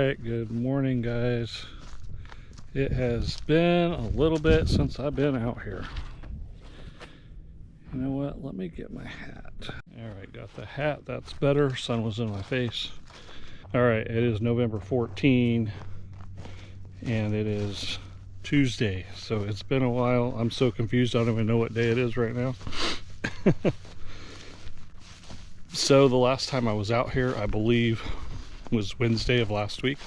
right, good morning, guys. It has been a little bit since I've been out here. You know what? Let me get my hat. All right, got the hat. That's better. Sun was in my face. All right, it is November 14, and it is Tuesday. So it's been a while. I'm so confused. I don't even know what day it is right now. So the last time I was out here, I believe, was Wednesday of last week.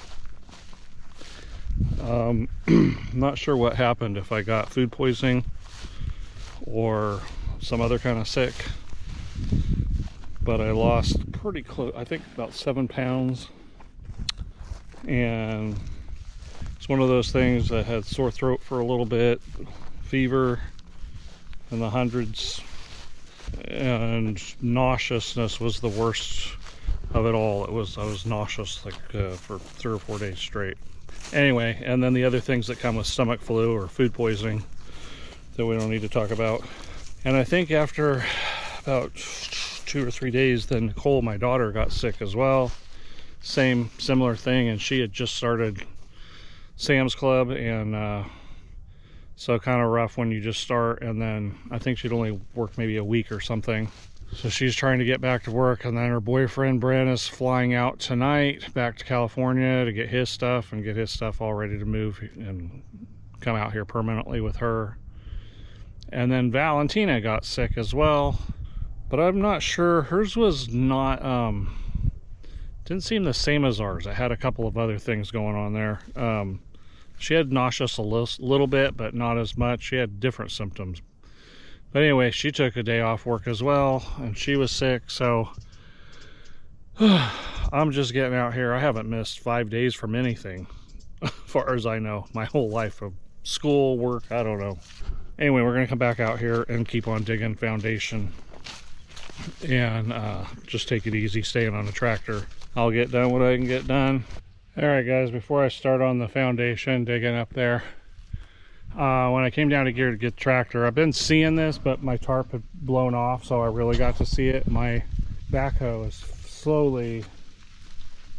Not sure what happened, if I got food poisoning or some other kind of sick, but I lost pretty close, I think about 7 pounds, and it's one of those things that had sore throat for a little bit, fever in the hundreds, and nauseousness was the worst of it all. I was nauseous like for 3 or 4 days straight. Anyway, and then the other things that come with stomach flu or food poisoning that we don't need to talk about. And I think after about 2 or 3 days, then Nykol, my daughter, got sick as well. Similar thing, and she had just started Sam's Club, and so kind of rough when you just start, and then I think she'd only worked maybe a week or something. So she's trying to get back to work, and then her boyfriend Brent is flying out tonight back to California to get his stuff and get his stuff all ready to move and come out here permanently with her. And then Valentina got sick as well, but I'm not sure. Hers was not, didn't seem the same as ours. It had a couple of other things going on there. She had nauseous a little bit, but not as much. She had different symptoms. But anyway, she took a day off work as well, and she was sick, so I'm just getting out here. I haven't missed 5 days from anything, as far as I know, my whole life of school, work, I don't know. Anyway, we're going to come back out here and keep on digging foundation and just take it easy, staying on the tractor. I'll get done what I can get done. All right, guys, before I start on the foundation, digging up there, when I came down to get the tractor, I've been seeing this, but my tarp had blown off, so I really got to see it. My backhoe is slowly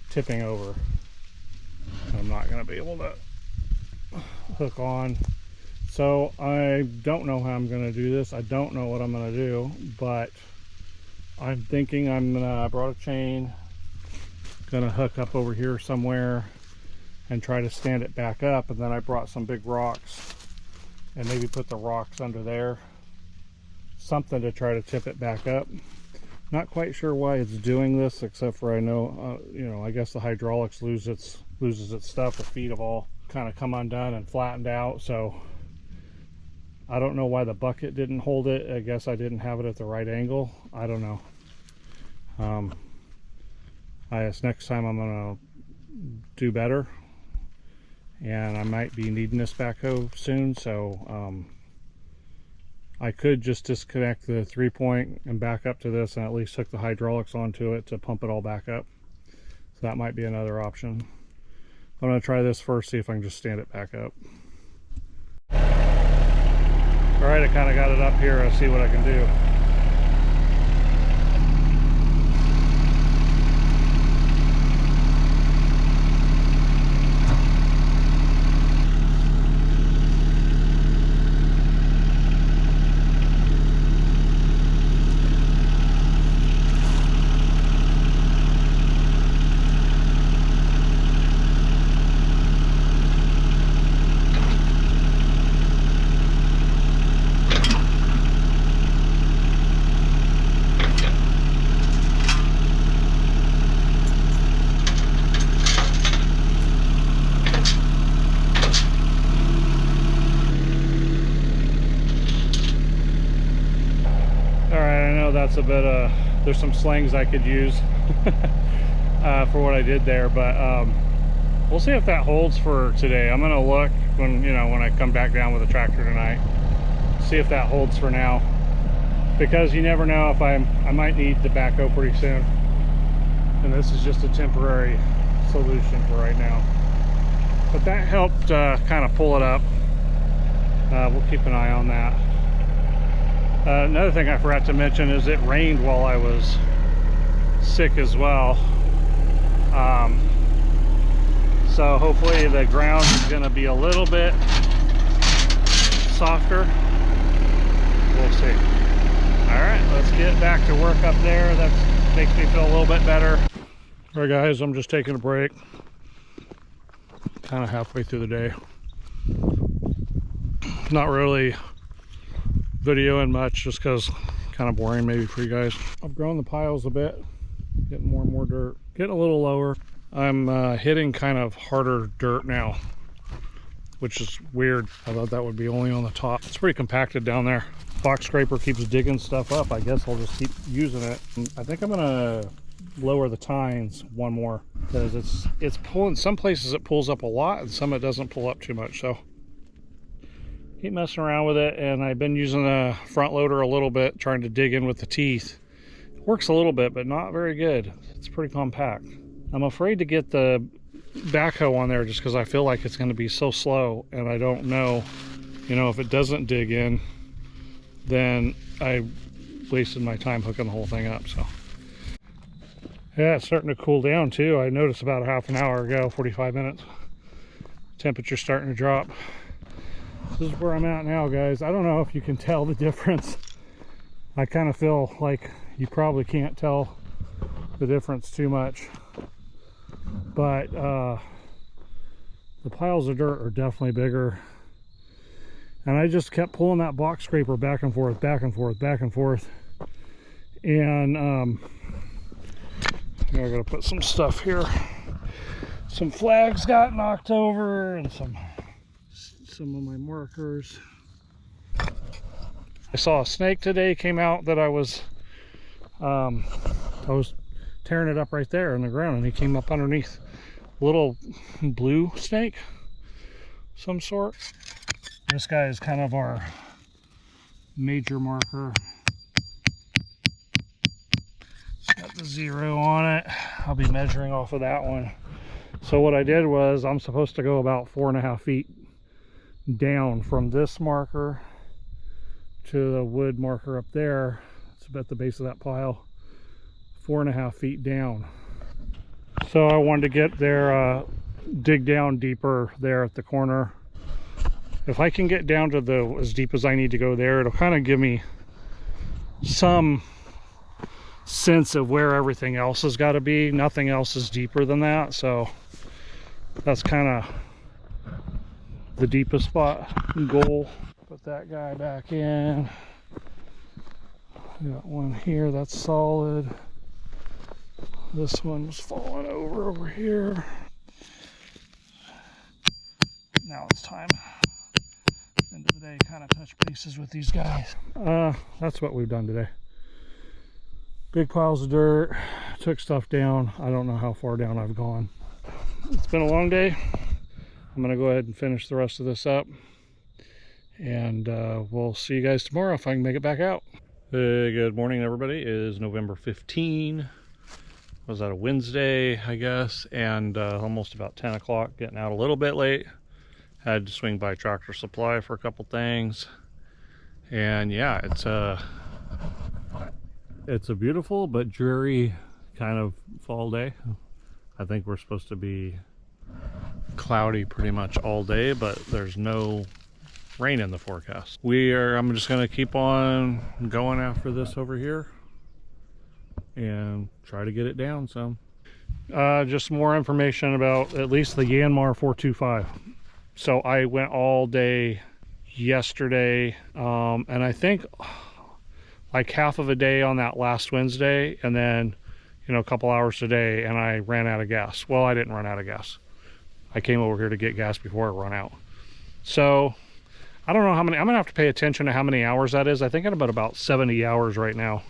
tipping over. I'm not going to be able to hook on. So I don't know how I'm going to do this. I don't know what I'm going to do, but I'm thinking I brought a chain, going to hook up over here somewhere and try to stand it back up, and then I brought some big rocks and maybe put the rocks under there, something to try to tip it back up. Not quite sure why it's doing this, except for I know, you know, I guess the hydraulics loses its stuff. The feet have all kind of come undone and flattened out, so I don't know why the bucket didn't hold it. I guess I didn't have it at the right angle. I don't know. I guess next time I'm gonna do better, and I might be needing this backhoe soon, so I could just disconnect the 3-point and back up to this and at least hook the hydraulics onto it to pump it all back up. So that might be another option. I'm going to try this first, see if I can just stand it back up. Alright, I kind of got it up here. I'll see what I can do. That's a bit there's some slings I could use for what I did there, but we'll see if that holds for today. I'm gonna look when I come back down with the tractor tonight, see if that holds for now, because you never know if I might need the backhoe pretty soon, and this is just a temporary solution for right now. But that helped kind of pull it up. We'll keep an eye on that. Another thing I forgot to mention is it rained while I was sick as well. So hopefully the ground is going to be a little bit softer. We'll see. All right, let's get back to work up there. That makes me feel a little bit better. All right, guys, I'm just taking a break. Kind of halfway through the day. Not really videoing much, just because kind of boring maybe for you guys. I've grown the piles a bit, getting more and more dirt, getting a little lower. I'm hitting kind of harder dirt now, which is weird. I thought that would be only on the top. It's pretty compacted down there. Box scraper keeps digging stuff up. I guess I'll just keep using it. I think I'm gonna lower the tines one more, because it's pulling. Some places it pulls up a lot and some it doesn't pull up too much. So keep messing around with it. And I've been using the front loader a little bit, trying to dig in with the teeth. It works a little bit, but not very good. It's pretty compact. I'm afraid to get the backhoe on there just because I feel like it's going to be so slow, and I don't know, you know, if it doesn't dig in, then I wasted my time hooking the whole thing up. So yeah, it's starting to cool down too. I noticed about a half an hour ago, 45 minutes, temperature's starting to drop. This is where I'm at now, guys. I don't know if you can tell the difference. I kind of feel like you probably can't tell the difference too much, but the piles of dirt are definitely bigger. And I just kept pulling that box scraper back and forth, back and forth, back and forth. And I gotta put some stuff here. Some flags got knocked over, and some of my markers. I saw a snake today came out that I was tearing it up right there in the ground, and he came up underneath. Little blue snake, some sort. This guy is kind of our major marker. Got the 0 on it. I'll be measuring off of that one. So what I did was, I'm supposed to go about 4.5 feet down from this marker to the wood marker up there. It's at the base of that pile. 4.5 feet down. So I wanted to get there, dig down deeper there at the corner. If I can get down to as deep as I need to go there, it'll kind of give me some sense of where everything else has got to be. Nothing else is deeper than that, so that's kind of the deepest spot goal. Put that guy back in. Got one here that's solid. This one was falling over here. Now it's time, end of the day, kind of touch bases with these guys. That's what we've done today. Big piles of dirt, took stuff down. I don't know how far down I've gone. It's been a long day. I'm gonna go ahead and finish the rest of this up, and we'll see you guys tomorrow if I can make it back out. Hey, good morning everybody. It is November 15. Was that a Wednesday, I guess, and almost about 10 o'clock, getting out a little bit late. Had to swing by Tractor Supply for a couple things, and yeah, it's a beautiful but dreary kind of fall day. I think we're supposed to be cloudy pretty much all day, but there's no rain in the forecast. I'm just gonna keep on going after this over here and try to get it down some. Just more information about at least the Yanmar 425. So I went all day yesterday, and I think like half of a day on that last Wednesday, and then, you know, a couple hours today, and I ran out of gas. Well, I didn't run out of gas. I came over here to get gas before it run out. So I don't know how many. I'm gonna have to pay attention to how many hours that is. I think I'm about 70 hours right now,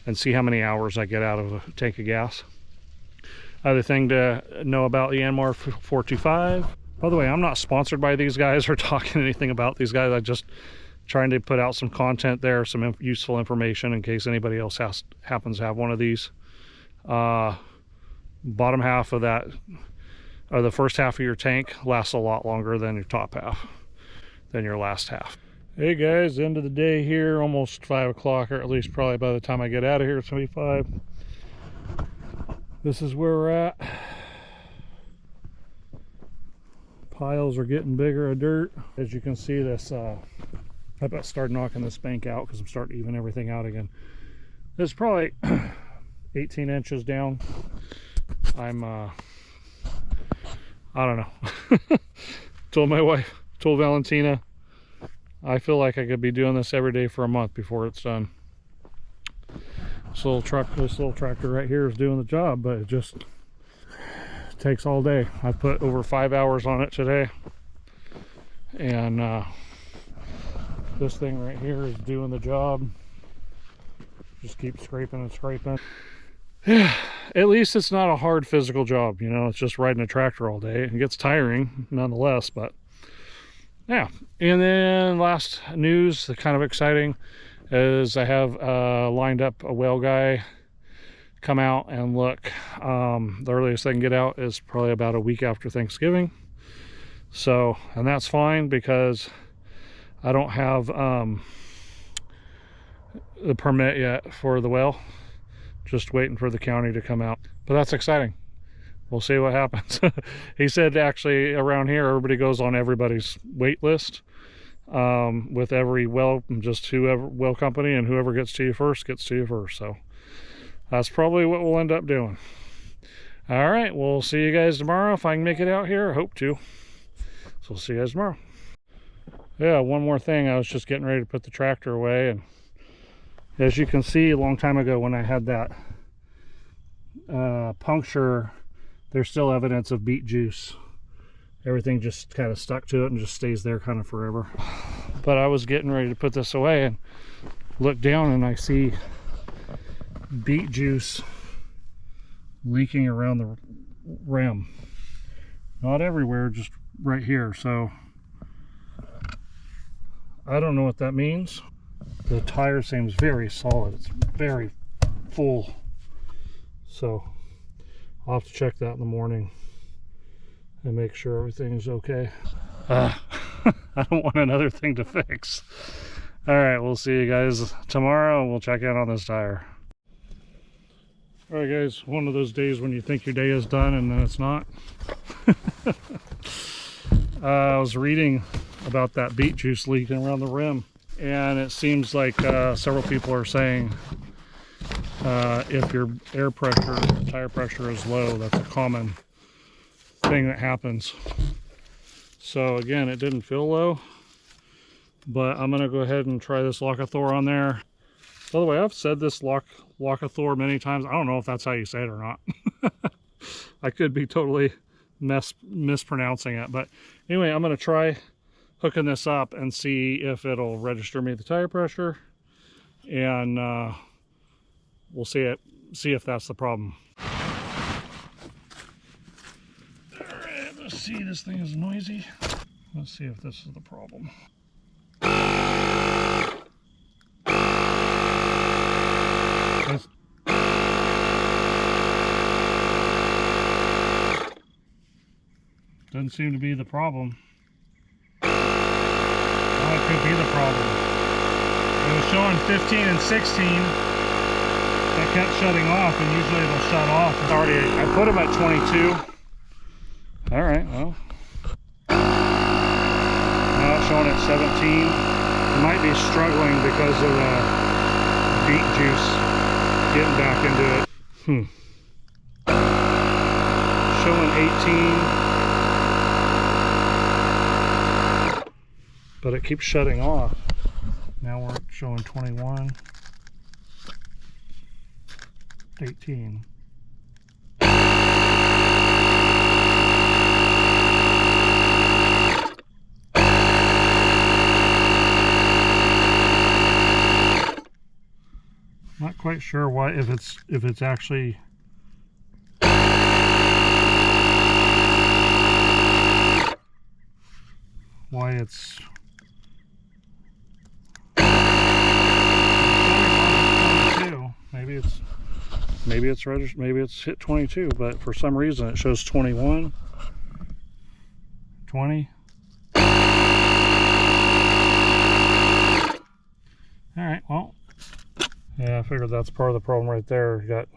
and see how many hours I get out of a tank of gas. Other thing to know about the Yanmar 425. By the way, I'm not sponsored by these guys or talking anything about these guys. I'm just trying to put out some content there, some useful information in case anybody else happens to have one of these. Bottom half of that, or the first half of your tank, lasts a lot longer than your top half, than your last half. Hey guys, end of the day here, almost 5 o'clock, or at least probably by the time I get out of here, it's gonna be 5. This is where we're at. piles are getting bigger of dirt. As you can see, this I about to start knocking this bank out because I'm starting to even everything out again. This is probably 18 inches down. I'm I don't know. Told my wife, told Valentina, I feel like I could be doing this every day for a month before it's done. This little tractor right here is doing the job, but it just takes all day. I put over 5 hours on it today, and this thing right here is doing the job. Just keep scraping and scraping. Yeah, at least it's not a hard physical job, you know. It's just riding a tractor all day. It gets tiring nonetheless, but yeah. And then last news, the kind of exciting, is I have lined up a well guy come out and look. The earliest they can get out is probably about a week after Thanksgiving. So, and that's fine because I don't have the permit yet for the well. Just waiting for the county to come out. But that's exciting. We'll see what happens. He said actually around here everybody goes on everybody's wait list with every well, just whoever well company, and whoever gets to you first gets to you first. So that's probably what we'll end up doing. All right, we'll see you guys tomorrow if I can make it out here. I hope to. So we'll see you guys tomorrow. Yeah, one more thing. I was just getting ready to put the tractor away, and as you can see, a long time ago when I had that puncture, there's still evidence of beet juice. Everything just kind of stuck to it and just stays there kind of forever. But I was getting ready to put this away and look down and I see beet juice leaking around the rim. Not everywhere, just right here. So I don't know what that means. The tire seems very solid. It's very full. So I'll have to check that in the morning and make sure everything's okay. I don't want another thing to fix. All right, we'll see you guys tomorrow. We'll check in on this tire. All right, guys, one of those days when you think your day is done and then it's not. I was reading about that beet juice leaking around the rim, and it seems like several people are saying if your air pressure, tire pressure is low, that's a common thing that happens. So again, it didn't feel low, but I'm gonna go ahead and try this Locathor on there. By the way, I've said this Locathor many times. I don't know if that's how you say it or not. I could be totally mispronouncing it, but anyway, I'm gonna try hooking this up and see if it'll register me the tire pressure, and we'll see if that's the problem. All right, let's see. This thing is noisy. Let's see if this is the problem. Doesn't seem to be the problem. It could be the problem. It was showing 15 and 16. It kept shutting off, and usually it'll shut off. I put them at 22. All right, well. Now it's showing at 17. It might be struggling because of the beet juice getting back into it. Showing 18. But it keeps shutting off. Now we're showing 21, 18. Not quite sure why, if it's actually why it's maybe it's registered, maybe it's hit 22, but for some reason it shows 21, 20. All right, well, yeah, I figured that's part of the problem right there. You got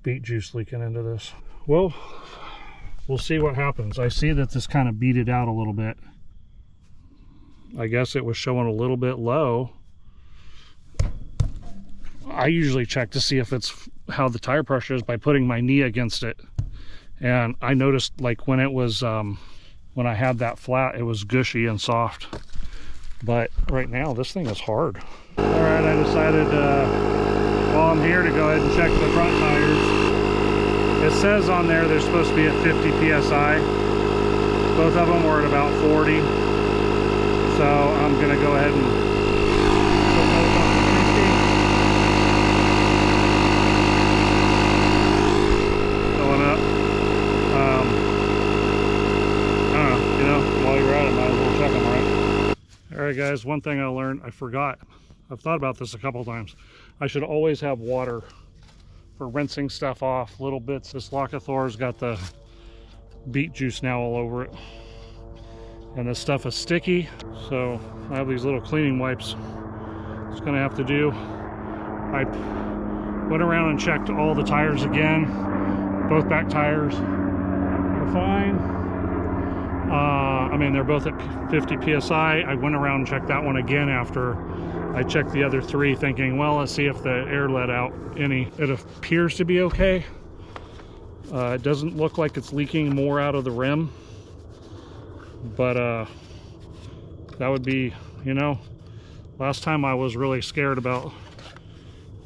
beet juice leaking into this. Well, we'll see what happens. I see that this kind of beaded out a little bit. I guess it was showing a little bit low. I usually check to see if it's how the tire pressure is by putting my knee against it. And I noticed like when it was, when I had that flat, it was gushy and soft. But right now, this thing is hard. All right, I decided while I'm here to go ahead and check the front tires. It says on there they're supposed to be at 50 PSI. Both of them were at about 40. So I'm gonna go ahead and put those up to 50. Going up. I don't know, you know, while you're at it, might as well check them, right? All right, guys, one thing I learned, I forgot. I've thought about this a couple of times. I should always have water for rinsing stuff off, little bits. This Locathor's got the beet juice now all over it. And this stuff is sticky, so I have these little cleaning wipes. It's gonna have to do. I went around and checked all the tires again. Both back tires are fine. I mean, they're both at 50 PSI. I went around and checked that one again after I checked the other three, thinking, well, let's see if the air let out any. It appears to be okay. It doesn't look like it's leaking more out of the rim. But that would be, you know, last time I was really scared about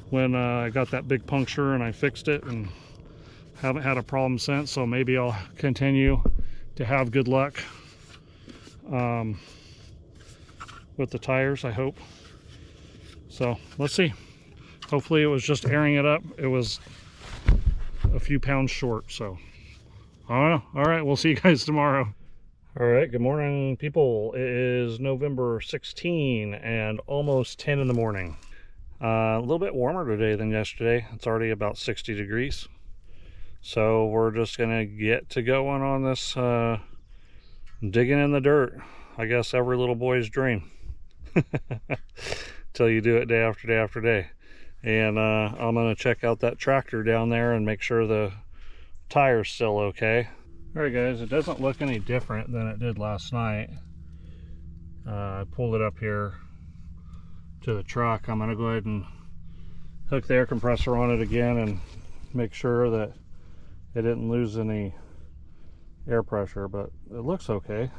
when I got that big puncture and I fixed it and haven't had a problem since. So maybe I'll continue to have good luck with the tires, I hope. So let's see. Hopefully it was just airing it up. It was a few pounds short, so I don't know. All right, we'll see you guys tomorrow. All right, good morning, people. It is November 16 and almost 10 in the morning. A little bit warmer today than yesterday. It's already about 60 degrees. So we're just gonna get to going on this digging in the dirt. I guess every little boy's dream. Till you do it day after day after day. And I'm gonna check out that tractor down there and make sure the tire's still okay. All right, guys, it doesn't look any different than it did last night. I pulled it up here to the truck. I'm gonna go ahead and hook the air compressor on it again and make sure that it didn't lose any air pressure, but it looks okay.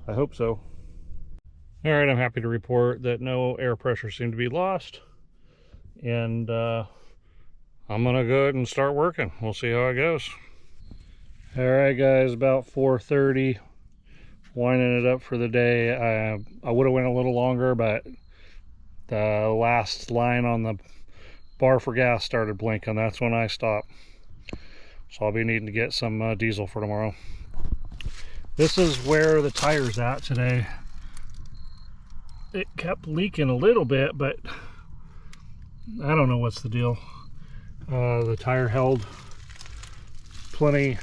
I hope so. All right, I'm happy to report that no air pressure seemed to be lost. And I'm gonna go ahead and start working. We'll see how it goes. All right, guys, about 4:30, winding it up for the day. I would have went a little longer, but the last line on the bar for gas started blinking. That's when I stopped. So I'll be needing to get some diesel for tomorrow. This is where the tire's at today. It kept leaking a little bit, but I don't know what's the deal. The tire held plenty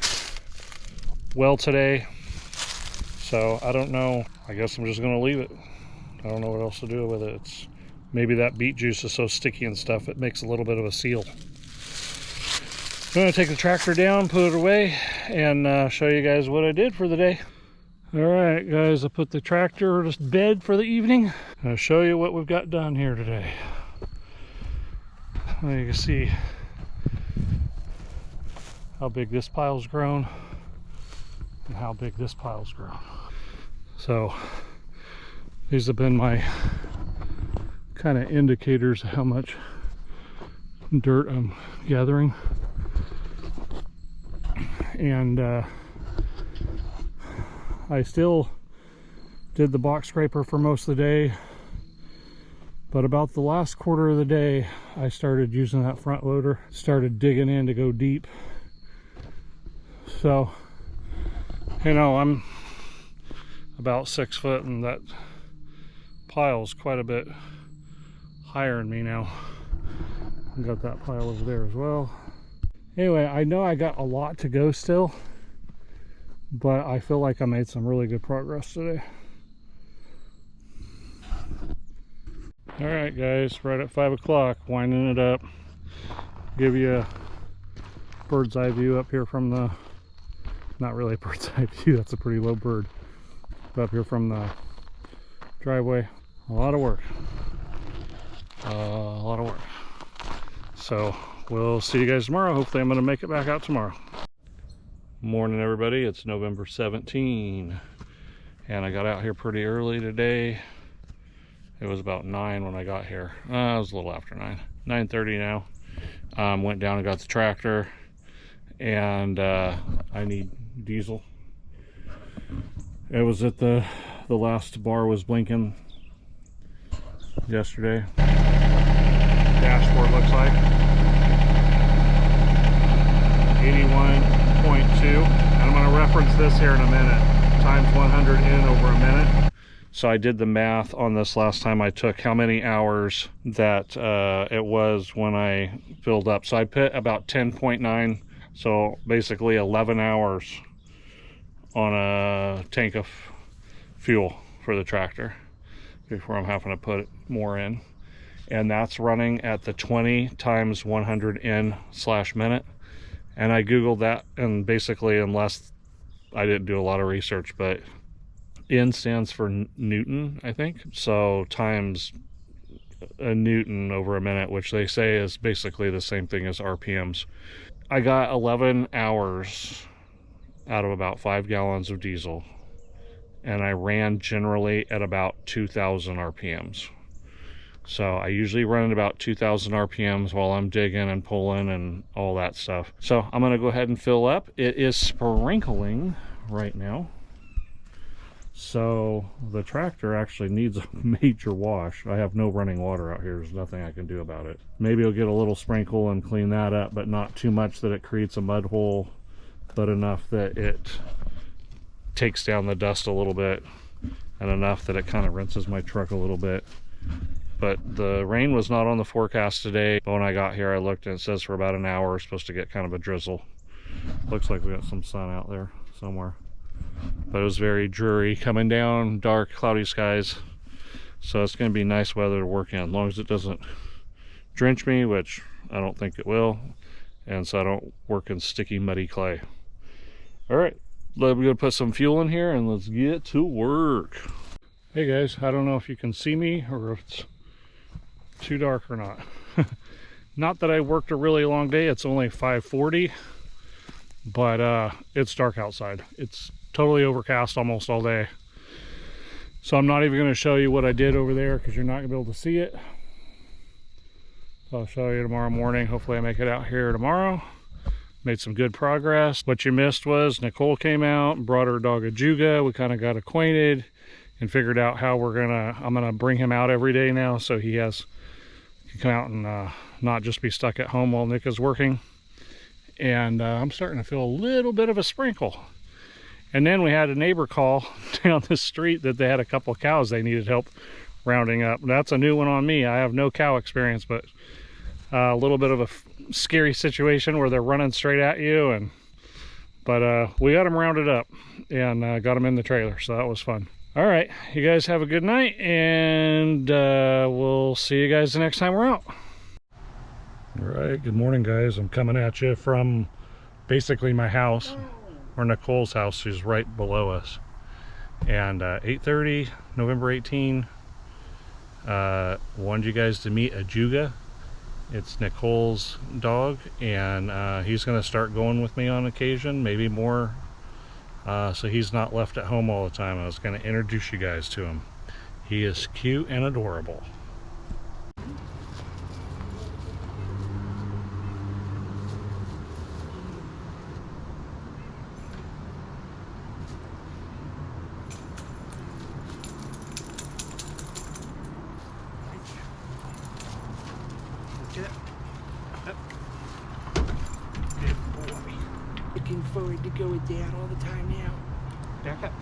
well today, so I don't know. I guess I'm just gonna leave it. I don't know what else to do with it. It's maybe that beet juice is so sticky and stuff, it makes a little bit of a seal. I'm gonna take the tractor down, put it away, and show you guys what I did for the day. All right, guys, I put the tractor to bed for the evening. I'll show you what we've got done here today. You can see how big this pile's grown and how big this pile's grown. So these have been my kind of indicators of how much dirt I'm gathering. And I still did the box scraper for most of the day, but about the last quarter of the day I started using that front loader, started digging in to go deep. So, you know, I'm about 6 foot and that pile's quite a bit higher than me now. I got that pile over there as well. Anyway, I know I got a lot to go still, but I feel like I made some really good progress today. All right, guys, right at 5 o'clock, winding it up. Give you a bird's eye view up here from the Not really a bird's eye view, that's a pretty low bird. But up here from the driveway, a lot of work. A lot of work. So we'll see you guys tomorrow. Hopefully I'm going to make it back out tomorrow. Morning everybody, it's November 17 and I got out here pretty early today. It was about 9 when I got here. It was a little after 9. 9:30 now. Went down and got the tractor, and I need diesel. It was at the last bar was blinking yesterday. Dashboard looks like 81.2, and I'm going to reference this here in a minute. Times 100 in over a minute. So I did the math on this last time. I took how many hours that it was when I filled up. So I put about 10.9, so basically 11 hours on a tank of fuel for the tractor before I'm having to put more in. And that's running at the 20 times 100 in/minute. And I Googled that, and basically, unless I didn't do a lot of research, but in stands for Newton, I think. So times a Newton over a minute, which they say is basically the same thing as RPMs. I got 11 hours out of about 5 gallons of diesel, and I ran generally at about 2,000 RPMs. So I usually run at about 2,000 RPMs while I'm digging and pulling and all that stuff. So I'm gonna go ahead and fill up. It is sprinkling right now. So the tractor actually needs a major wash. I have no running water out here. There's nothing I can do about it. Maybe I'll get a little sprinkle and clean that up, but not too much that it creates a mud hole, but enough that it takes down the dust a little bit, and enough that it kind of rinses my truck a little bit. But the rain was not on the forecast today. When I got here, I looked and it says for about an hour we're supposed to get kind of a drizzle. Looks like we got some sun out there somewhere. But it was very dreary coming down, dark, cloudy skies. So it's going to be nice weather to work in, as long as it doesn't drench me, which I don't think it will. And so I don't work in sticky, muddy clay. All right, we're going to put some fuel in here and let's get to work. Hey guys, I don't know if you can see me or if it's too dark or not. Not that I worked a really long day, it's only 5:40, but it's dark outside. It's totally overcast almost all day. So I'm not even going to show you what I did over there because you're not going to be able to see it. So I'll show you tomorrow morning. Hopefully I make it out here tomorrow. Made some good progress. What you missed was Nykol came out and brought her dog a Juga. We kind of got acquainted and figured out how I'm gonna bring him out every day now, so he can come out and not just be stuck at home while Nick is working. And I'm starting to feel a little bit of a sprinkle. And then we had a neighbor call down the street that they had a couple of cows they needed help rounding up. That's a new one on me. I have no cow experience, but a little bit of a scary situation where they're running straight at you. But we got them rounded up and got them in the trailer, so that was fun. All right, you guys have a good night, and we'll see you guys the next time we're out. All right, good morning, guys. I'm coming at you from basically my house, or Nykol's house. She's right below us. And 8:30, November 18. Wanted you guys to meet a Juga. It's Nykol's dog, and he's going to start going with me on occasion, maybe more. So he's not left at home all the time. I was going to introduce you guys to him. He is cute and adorable. Looking forward to go with Dad all the time now. Back up.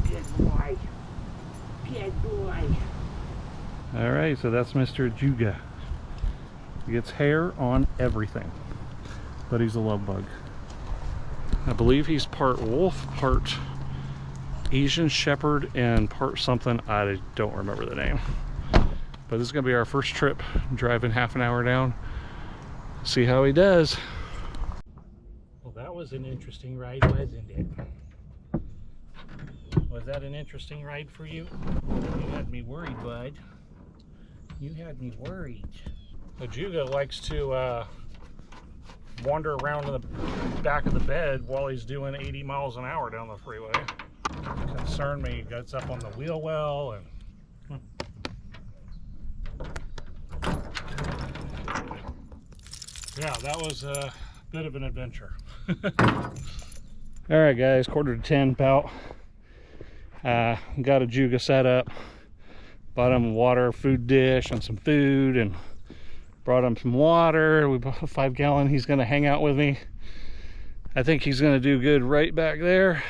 Good boy. Good boy. All right, so that's Mr. Juga. He gets hair on everything, but he's a love bug. I believe he's part wolf, part Asian shepherd, and part something. I don't remember the name. But this is gonna be our first trip, driving half an hour down. See how he does. That was an interesting ride, wasn't it? Was that an interesting ride for you? You had me worried, bud. You had me worried. The Juga likes to wander around in the back of the bed while he's doing 80 miles an hour down the freeway. Concerned me, he gets up on the wheel well and yeah, that was a bit of an adventure. All right, guys, 9:45 about. Got a Juga set up. Bought him a water food dish and some food, and brought him some water. We bought a 5-gallon. He's going to hang out with me. I think he's going to do good right back there.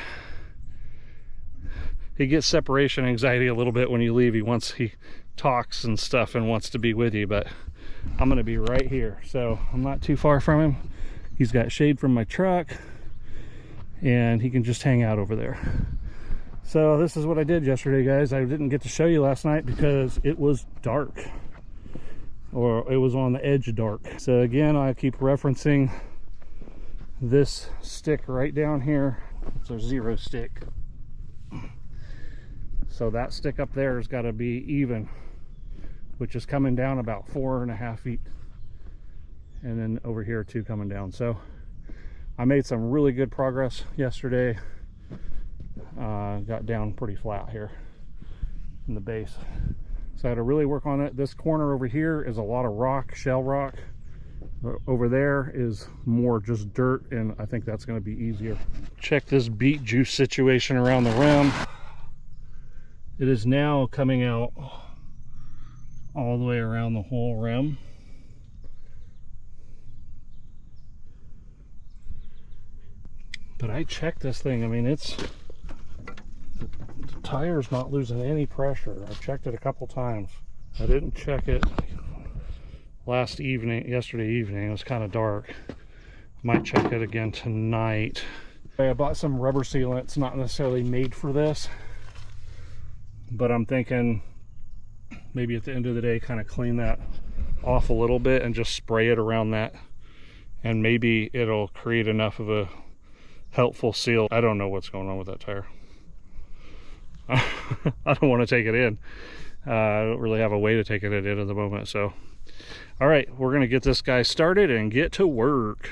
He gets separation anxiety a little bit when you leave. He talks and stuff and wants to be with you, but I'm going to be right here, so I'm not too far from him. He's got shade from my truck, and he can just hang out over there. So this is what I did yesterday, guys. I didn't get to show you last night because it was dark, or it was on the edge of dark. So again, I keep referencing this stick right down here. It's a 0 stick. So that stick up there has got to be even, which is coming down about 4.5 feet. And then over here too, coming down. So I made some really good progress yesterday. Got down pretty flat here in the base. So I had to really work on it. This corner over here is a lot of rock, shell rock. Over there is more just dirt, and I think that's going to be easier. Check this beet juice situation around the rim. It is now coming out all the way around the whole rim. But I checked this thing. I mean, the tire's not losing any pressure. I checked it a couple times. I didn't check it yesterday evening. It was kind of dark. Might check it again tonight. I bought some rubber sealant. It's not necessarily made for this, but I'm thinking maybe at the end of the day, kind of clean that off a little bit and just spray it around that, and maybe it'll create enough of a helpful seal. I don't know what's going on with that tire. I don't want to take it in. I don't really have a way to take it in at the moment. So all right, we're gonna get this guy started and get to work.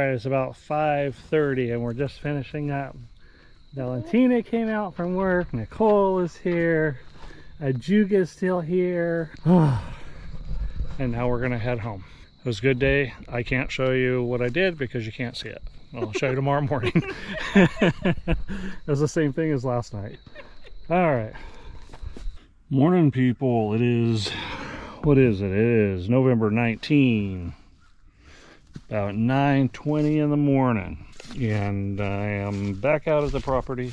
It's about 5:30 and we're just finishing up. Valentina came out from work, Nykol is here, a Juga is still here, and now we're gonna head home. It was a good day. I can't show you what I did because you can't see it. I'll show you tomorrow morning. It was the same thing as last night. All right, morning people. It is, what is it? It is November 19. About 9:20 in the morning, and I am back out at the property.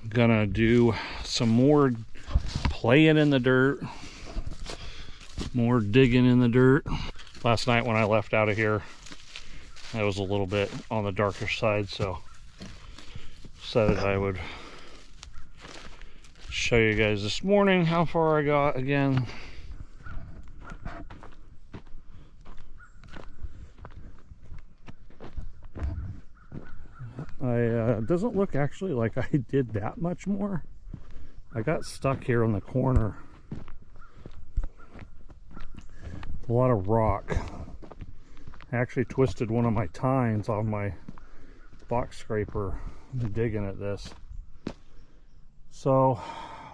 Gonna do some more playing in the dirt, more digging in the dirt. Last night when I left out of here, I was a little bit on the darker side, so decided I would show you guys this morning how far I got again. It doesn't look actually like I did that much more. I got stuck here in the corner. A lot of rock. I actually twisted one of my tines on my box scraper digging at this. So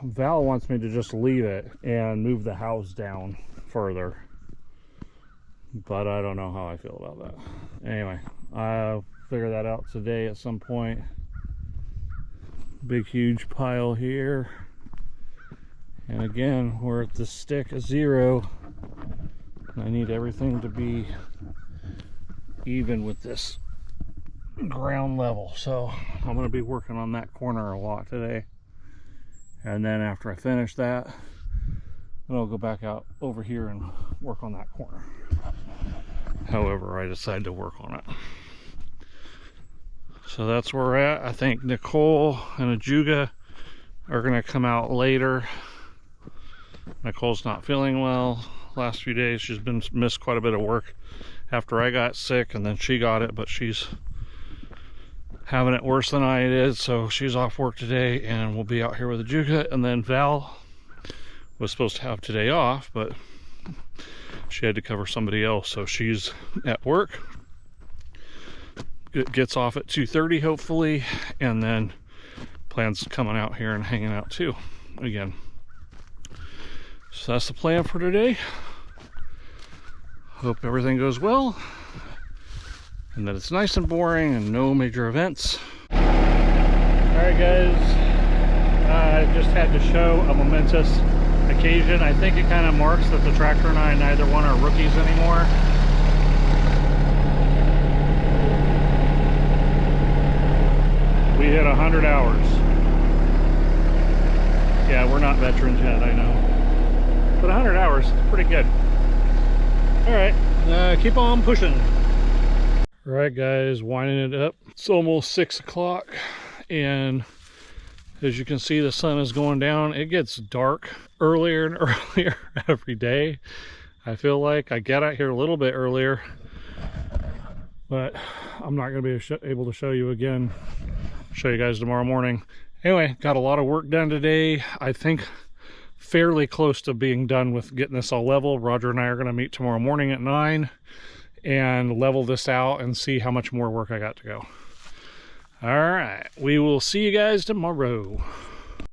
Val wants me to just leave it and move the house down further, but I don't know how I feel about that. Anyway, I'll figure that out today at some point. Big huge pile here, and again we're at the stick of 0. I need everything to be even with this ground level, so I'm going to be working on that corner a lot today. And then after I finish that, then I'll go back out over here and work on that corner. However I decide to work on it. So that's where we're at. I think Nykol and Ajuga are going to come out later. Nicole's not feeling well last few days. She's been missed quite a bit of work after I got sick, and then she got it, but she's having it worse than I did, so she's off work today, and we'll be out here with Ajuga. And then Val was supposed to have today off, but she had to cover somebody else, so she's at work. Gets off at 2:30 hopefully, and then plans coming out here and hanging out too again. So that's the plan for today. Hope everything goes well, and that it's nice and boring and no major events. Alright guys, I just had to show a momentous occasion. I think it kind of marks that the tractor and I, neither one are rookies anymore. We hit 100 hours. Yeah, we're not veterans yet, I know. But 100 hours, pretty good. Alright, keep on pushing. Alright guys, winding it up. It's almost 6 o'clock, and as you can see, the sun is going down. It gets dark earlier and earlier every day. I feel like I get out here a little bit earlier, but I'm not going to be able to show you again. Show you guys tomorrow morning. Anyway, got a lot of work done today. I think fairly close to being done with getting this all level. Roger and I are going to meet tomorrow morning at 9 and level this out and see how much more work I got to go. All right, we will see you guys tomorrow.